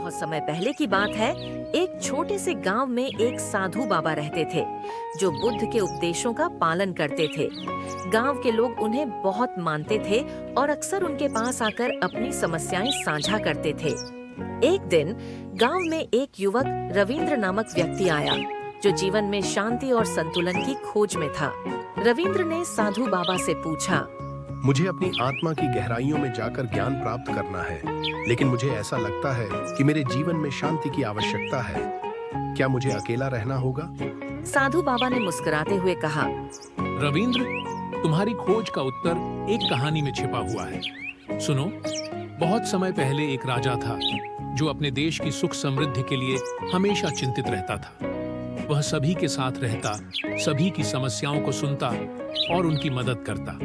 बहुत समय पहले की बात है। एक छोटे से गांव में एक साधु बाबा रहते थे जो बुद्ध के उपदेशों का पालन करते थे। गांव के लोग उन्हें बहुत मानते थे और अक्सर उनके पास आकर अपनी समस्याएं साझा करते थे। एक दिन गांव में एक युवक रविंद्र नामक व्यक्ति आया जो जीवन में शांति और संतुलन की खोज में था। रविंद्र ने साधु बाबा से पूछा, मुझे अपनी आत्मा की गहराइयों में जाकर ज्ञान प्राप्त करना है, लेकिन मुझे ऐसा लगता है कि मेरे जीवन में शांति की आवश्यकता है। क्या मुझे अकेला रहना होगा? साधु बाबा ने मुस्कुराते हुए कहा, रविंद्र, तुम्हारी खोज का उत्तर एक कहानी में छिपा हुआ है। सुनो, बहुत समय पहले एक राजा था जो अपने देश की सुख समृद्धि के लिए हमेशा चिंतित रहता था। वह सभी के साथ रहता, सभी की समस्याओं को सुनता और उनकी मदद करता,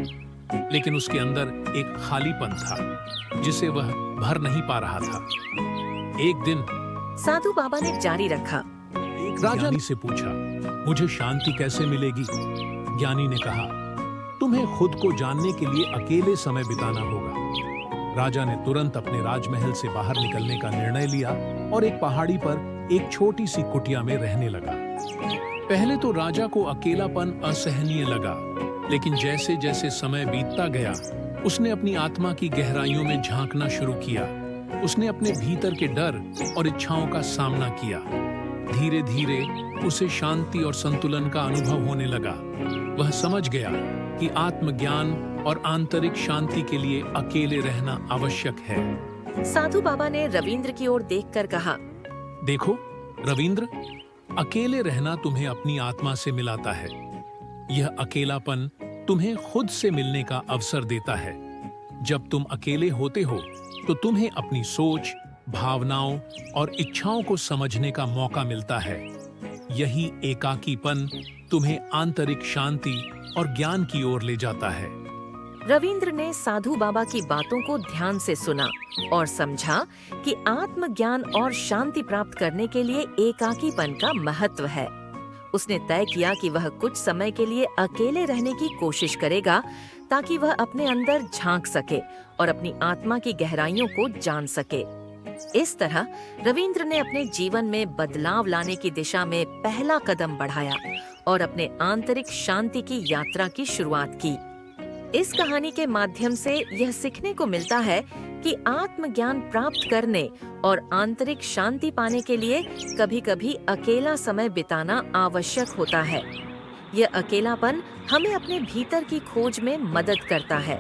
लेकिन उसके अंदर एक खालीपन था जिसे वह भर नहीं पा रहा था। एक दिन साधु बाबा ने जारी रखा, एक राजा से पूछा, मुझे शांति कैसे मिलेगी? ज्ञानी ने कहा, तुम्हें खुद को जानने के लिए अकेले समय बिताना होगा। राजा ने तुरंत अपने राजमहल से बाहर निकलने का निर्णय लिया और एक पहाड़ी पर एक छोटी सी कुटिया में रहने लगा। पहले तो राजा को अकेलापन असहनीय लगा, लेकिन जैसे जैसे समय बीतता गया, उसने अपनी आत्मा की गहराइयों में झांकना शुरू किया। उसने अपने भीतर के डर और इच्छाओं का सामना किया। धीरे धीरे उसे शांति और संतुलन का अनुभव होने लगा। वह समझ गया कि आत्मज्ञान और आंतरिक शांति के लिए अकेले रहना आवश्यक है। साधु बाबा ने रविंद्र की ओर देखकर कहा, देखो रविंद्र, अकेले रहना तुम्हें अपनी आत्मा से मिलाता है। यह अकेलापन तुम्हें खुद से मिलने का अवसर देता है। जब तुम अकेले होते हो तो तुम्हें अपनी सोच, भावनाओं और इच्छाओं को समझने का मौका मिलता है। यही एकाकीपन तुम्हें आंतरिक शांति और ज्ञान की ओर ले जाता है। रविंद्र ने साधु बाबा की बातों को ध्यान से सुना और समझा कि आत्मज्ञान और शांति प्राप्त करने के लिए एकाकीपन का महत्व है। उसने तय किया कि वह कुछ समय के लिए अकेले रहने की कोशिश करेगा ताकि वह अपने अंदर झांक सके और अपनी आत्मा की गहराइयों को जान सके। इस तरह रविंद्र ने अपने जीवन में बदलाव लाने की दिशा में पहला कदम बढ़ाया और अपने आंतरिक शांति की यात्रा की शुरुआत की। इस कहानी के माध्यम से यह सीखने को मिलता है कि आत्मज्ञान प्राप्त करने और आंतरिक शांति पाने के लिए कभी-कभी अकेला समय बिताना आवश्यक होता है। यह अकेलापन हमें अपने भीतर की खोज में मदद करता है